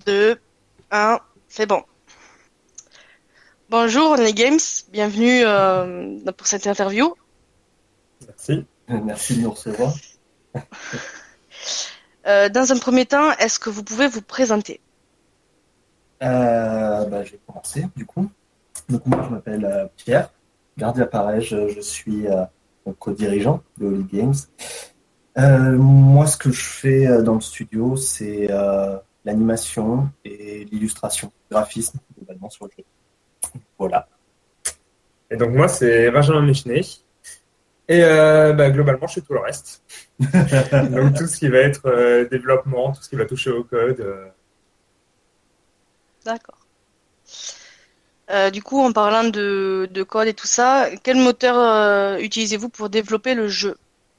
2, 1, c'est bon. Bonjour, on est Games, bienvenue pour cette interview. Merci. Merci de nous recevoir. Dans un premier temps, est-ce que vous pouvez vous présenter? Je vais commencer du coup. Donc moi je m'appelle Pierre, gardien pareil, je suis donc co-dirigeant de Holy Games. Moi ce que je fais dans le studio c'est l'animation et l'illustration, le graphisme globalement sur le jeu. Voilà. Et donc moi, c'est Benjamin Michenet. Et globalement, je fais tout le reste. Donc tout ce qui va être développement, tout ce qui va toucher au code. D'accord. Du coup, en parlant de code et tout ça, quel moteur utilisez-vous pour développer le jeu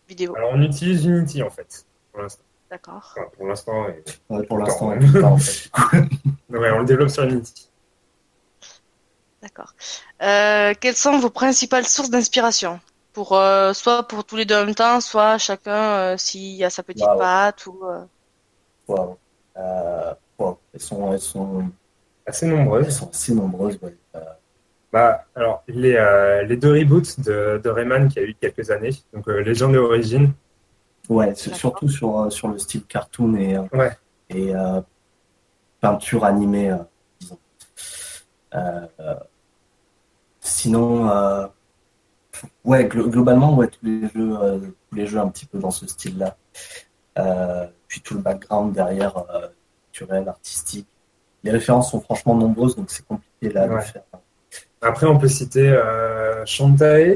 vidéo? Alors on utilise Unity en fait, pour l'instant. D'accord. Enfin, pour l'instant et tout Pour le temps. l'instant Ouais. et tout le temps en fait. Donc, ouais, on le développe sur Unity. D'accord. Quelles sont vos principales sources d'inspiration? Pour soit pour tous les deux en même temps, soit chacun s'il a sa petite Waouh, patte ou waouh. Waouh. Assez Elles nombreuses. sont assez nombreuses. Ouais. Alors, les deux reboots de Rayman qu'il y a eu il y a quelques années, donc Légende et Origine. Ouais, d'accord. surtout sur le style cartoon Ouais, et peinture animée, disons. Euh, Sinon, ouais, globalement, ouais, tous les jeux un petit peu dans ce style-là. Puis tout le background derrière, culturel, artistique. Les références sont franchement nombreuses, donc c'est compliqué là de ouais. faire Après, on peut citer Shantae.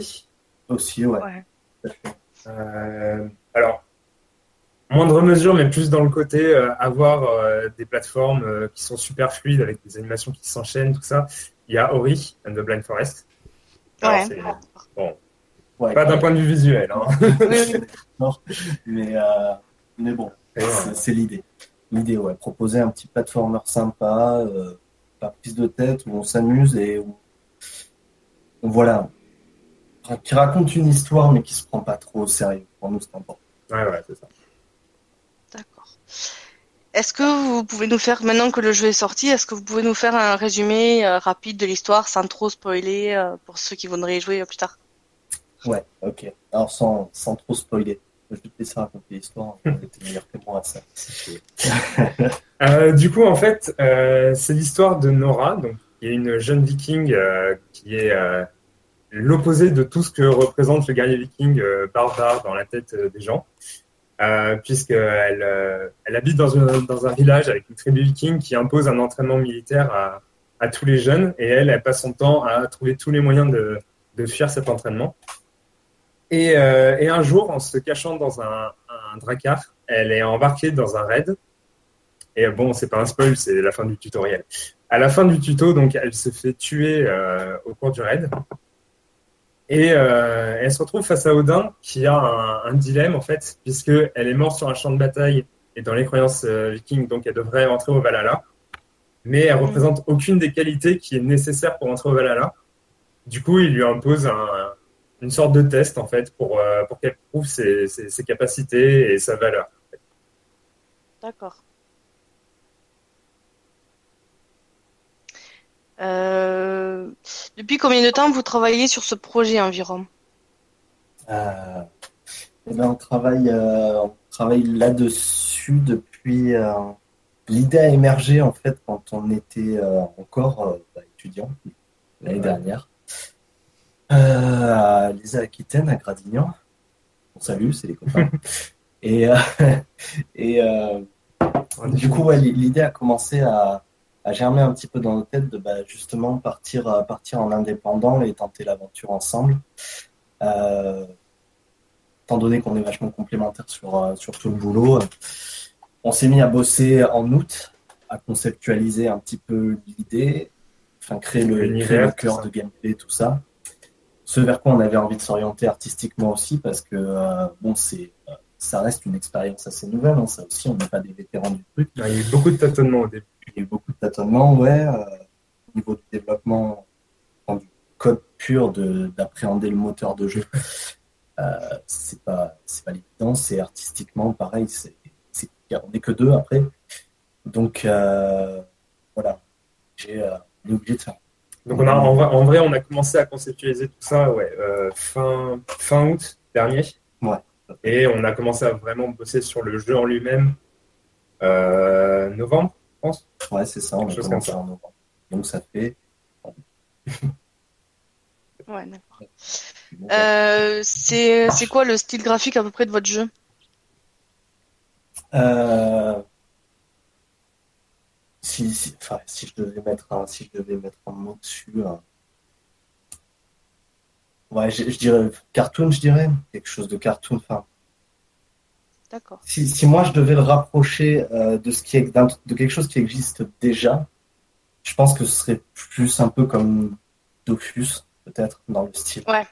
aussi, ouais. Ouais. Tout à fait. Alors, moindre mesure, mais plus dans le côté avoir des plateformes qui sont super fluides avec des animations qui s'enchaînent, tout ça. Il y a Ori and the Blind Forest. Alors, Ouais. c'est bon, Ouais, pas d'un point de vue visuel, hein. Oui, oui. non, mais, mais bon, Et, c'est l'idée. L'idée, ouais, proposer un petit platformer sympa, pas prise de tête, où on s'amuse et où, voilà, qui raconte une histoire, mais qui se prend pas trop au sérieux. Pour nous, c'est important. ouais, c'est ça. D'accord. Est-ce que vous pouvez nous faire, maintenant que le jeu est sorti, est-ce que vous pouvez nous faire un résumé rapide de l'histoire sans trop spoiler pour ceux qui voudraient y jouer plus tard? Ouais, ok. Alors, sans trop spoiler, je vais te laisser raconter l'histoire. T'es meilleur que moi à ça. Du coup, en fait, c'est l'histoire de Nora, donc, qui est une jeune viking qui est l'opposé de tout ce que représente le guerrier viking barbare dans la tête des gens. Puisqu'elle elle habite dans un village avec une tribu viking qui impose un entraînement militaire à tous les jeunes, et elle passe son temps à trouver tous les moyens de fuir cet entraînement. Et un jour, en se cachant dans un drakkar, elle est embarquée dans un raid. Et bon, c'est pas un spoil, c'est la fin du tutoriel. À la fin du tuto, donc, elle se fait tuer au cours du raid. Et elle se retrouve face à Odin qui a un dilemme en fait, puisque elle est morte sur un champ de bataille et dans les croyances vikings, donc elle devrait entrer au Valhalla, mais elle Mhm. représente aucune des qualités qui est nécessaire pour entrer au Valhalla. Du coup, il lui impose une sorte de test en fait pour qu'elle prouve ses capacités et sa valeur. D'accord. Euh, Depuis combien de temps vous travaillez sur ce projet environ? Euh, Eh ben, on travaille là-dessus depuis. L'idée a émergé en fait quand on était encore étudiant l'année Ouais. dernière à l'ESA Aquitaine à Gradignan. On salue, c'est les copains. Et, et du coup, ouais, l'idée a commencé à germer un petit peu dans nos têtes de justement partir en indépendant et tenter l'aventure ensemble. Euh, Étant donné qu'on est vachement complémentaires sur tout le boulot, on s'est mis à bosser en août, à conceptualiser un petit peu l'idée, enfin créer le L'univers, tout cœur de ça. gameplay, tout ça. Ce vers quoi on avait envie de s'orienter artistiquement aussi, parce que bon, ça reste une expérience assez nouvelle, hein, ça aussi, on n'est pas des vétérans du truc. Ouais, il y a eu beaucoup de tâtonnements au début. Il y a eu beaucoup de tâtonnements, ouais, au niveau du développement, du code pur d'appréhender le moteur de jeu. C'est pas l'évidence, c'est artistiquement pareil, on n'est que deux après. Donc, voilà, on est obligé de faire. Donc en vrai, on a commencé à conceptualiser tout ça fin août dernier. Ouais. Et on a commencé à vraiment bosser sur le jeu en lui-même novembre, je pense. Ouais, c'est ça, on a Quelque chose comme commencé ça. en novembre. Donc ça fait. Ouais, d'accord. Bon, C'est quoi le style graphique à peu près de votre jeu? Euh, enfin, si je devais mettre un mot dessus, ouais, je dirais cartoon, je dirais quelque chose de cartoon. Enfin, D'accord. si moi je devais le rapprocher de quelque chose qui existe déjà, je pense que ce serait plus un peu comme Dofus, peut-être dans le style. Ouais,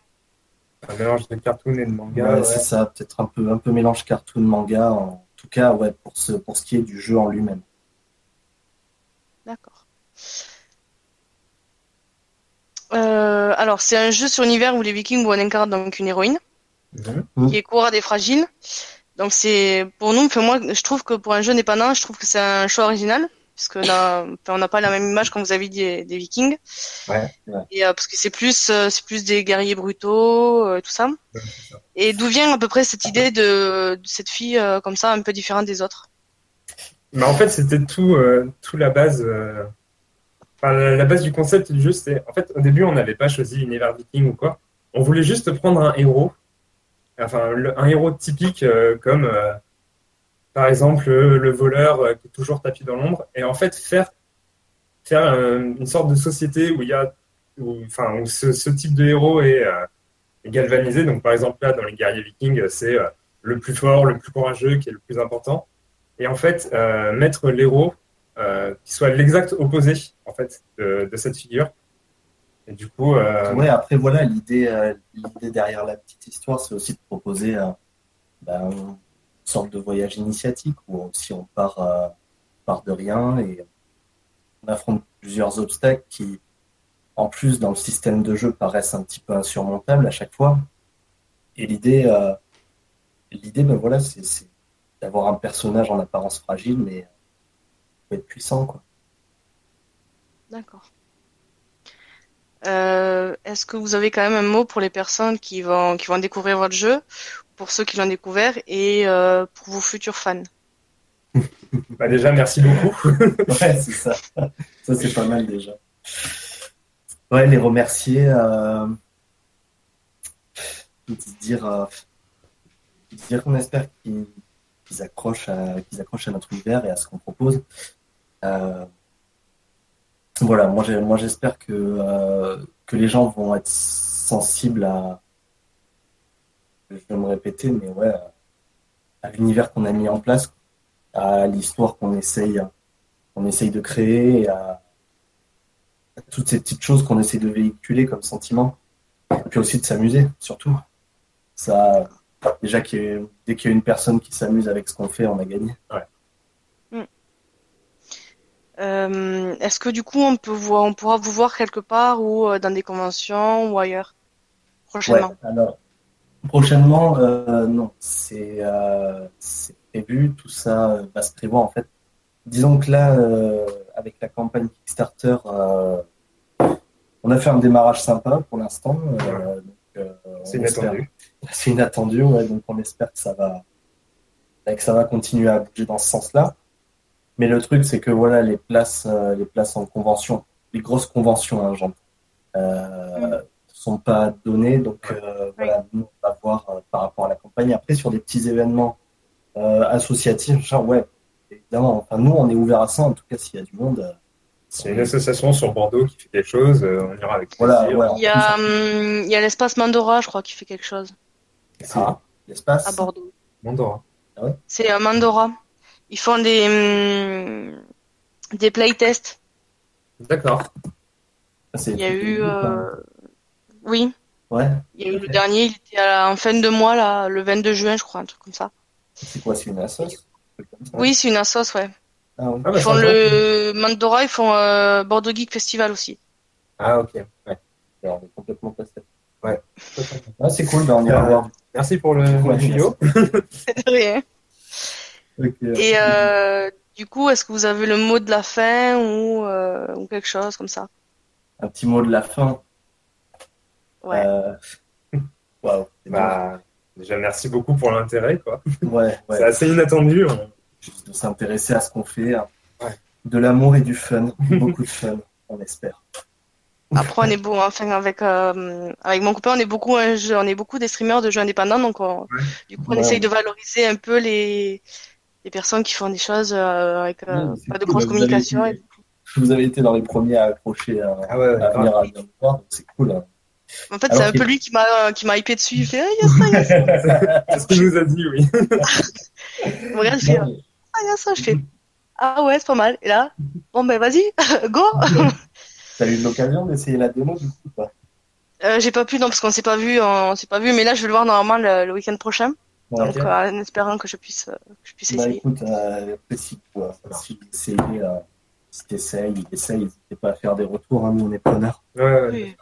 Un mélange de cartoon et de manga. Ouais, c'est ça, peut-être un peu mélange cartoon manga. En tout cas, ouais, pour ce qui est du jeu en lui-même. d'accord. Alors, c'est un jeu sur univers où les Vikings, où on incarne donc une héroïne qui est courage et fragile. Donc c'est pour nous, enfin, moi je trouve que pour un jeu indépendant, je trouve que c'est un choix original puisque on n'a pas la même image comme vous avez dit des Vikings Ouais, ouais. et parce que c'est plus des guerriers brutaux tout ça. Ouais, c'est ça. Et d'où vient à peu près cette idée de cette fille comme ça un peu différente des autres? Mais en fait, c'était tout la base. Enfin, la base du concept du jeu, c'était. En fait, au début, on n'avait pas choisi univers viking ou quoi. On voulait juste prendre un héros. Enfin, un héros typique comme, par exemple, le voleur qui est toujours tapis dans l'ombre. Et en fait, faire une sorte de société où il y a. Où ce type de héros est galvanisé. Donc, par exemple, là, dans les guerriers vikings, c'est le plus fort, le plus courageux qui est le plus important. Et en fait, mettre l'héros qui soit l'exact opposé en fait de cette figure. Et du coup, Ouais, après, voilà, l'idée derrière la petite histoire, c'est aussi de proposer une sorte de voyage initiatique où aussi on part de rien et on affronte plusieurs obstacles qui, en plus, dans le système de jeu, paraissent un petit peu insurmontables à chaque fois. Et l'idée, ben voilà, c'est d'avoir un personnage en apparence fragile, mais peut être puissant, quoi. D'accord. Est-ce que vous avez quand même un mot pour les personnes qui vont découvrir votre jeu, pour ceux qui l'ont découvert et pour vos futurs fans? bah déjà, merci beaucoup. Ouais, c'est ça. Ça, c'est pas mal déjà. Ouais, les remercier, de dire, dire qu'on espère qu'ils accrochent à notre univers et à ce qu'on propose. Euh, voilà, moi j'espère que les gens vont être sensibles je vais me répéter, mais ouais, à l'univers qu'on a mis en place, à l'histoire qu'on essaye de créer, à toutes ces petites choses qu'on essaie de véhiculer comme sentiment, et puis aussi de s'amuser, surtout. Ça, déjà, dès qu'il y a une personne qui s'amuse avec ce qu'on fait, on a gagné. Ouais. Hmm. Est-ce que du coup on pourra vous voir quelque part ou dans des conventions ou ailleurs Ouais, prochainement? alors, prochainement, non, c'est prévu, tout ça va se prévoir en fait. Disons que là, avec la campagne Kickstarter, on a fait un démarrage sympa pour l'instant. C'est On espère, inattendu. c'est inattendu, ouais, donc on espère que ça va continuer à bouger dans ce sens-là. Mais le truc, c'est que voilà, les places en convention, les grosses conventions, hein, j'entends, sont pas données. Donc Oui. voilà, nous, on va voir par rapport à la campagne. Après, sur des petits événements associatifs, genre, ouais, évidemment. Enfin, nous, on est ouvert à ça. En tout cas, s'il y a du monde, C'est une association sur Bordeaux qui fait quelque chose, on ira avec voilà, plaisir. ouais. Il y a l'espace Mandora, je crois, qui fait quelque chose C'est Ah, à l'espace. Bordeaux. Mandora. Ah ouais. C'est Mandora. Ils font des playtests. Ah, D'accord. c'est Il des y a trucs de eu, ouf, hein. oui, Ouais. il y a eu le Ok. dernier, il était en fin de mois, là, le 22 juin, je crois, un truc comme ça. C'est quoi, c'est une assos? Un truc comme ça. Oui, c'est une assos, ouais. Ah ouais. Ah Ils bah font sympa. le Mandora, ils font Bordeaux Geek Festival aussi. Ah ok. Ouais. Alors, on est complètement passé. Ouais. Ah, c'est cool, ben, on ira voir. Merci pour le Ouais, tuyau. Rien. Okay. Et du coup, est-ce que vous avez le mot de la fin ou quelque chose comme ça? Un petit mot de la fin. Ouais. Waouh. Bah, déjà, merci beaucoup pour l'intérêt, quoi. Ouais. C'est assez inattendu. Juste de s'intéresser à ce qu'on fait. Hein. Ouais. De l'amour et du fun. Beaucoup de fun, on espère. Après, on est beau, enfin, avec mon copain, on est beaucoup des streamers de jeux indépendants, donc du coup, on essaye de valoriser un peu les personnes qui font des choses avec pas de cool. grosse communication. Vous avez été dans les premiers à accrocher à venir à nous voir, donc c'est cool. Hein. En fait, c'est un peu lui qui m'a hypé dessus. Il fait, ah, il y a ça, il y a ça. C'est ce qu'il nous a dit, oui. Il me regarde, il fait, ah, il y a ça. Je fais, ah ouais, c'est pas mal. Et là, bon, ben, vas-y, go! T'as eu l'occasion d'essayer la démo, du coup, ou pas? J'ai pas pu, non, parce qu'on s'est pas vu, mais là, je vais le voir normalement le week-end prochain. Ouais, donc, en espérant que je puisse essayer. Bah, écoute, si t'essayes, n'hésitez pas à faire des retours, hein, nous, on est preneurs. Ouais. Oui,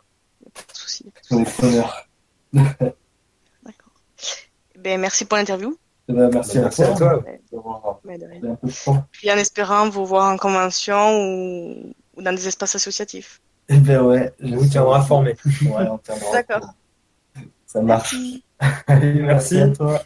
pas de souci. On est preneurs. D'accord. Ben, merci pour l'interview. Merci à toi. Puis en espérant vous voir en convention ou dans des espaces associatifs. Eh ben ouais, je vous tiendrai informé. Ouais, on tiendra. D'accord. Ça marche. Merci. Merci à toi.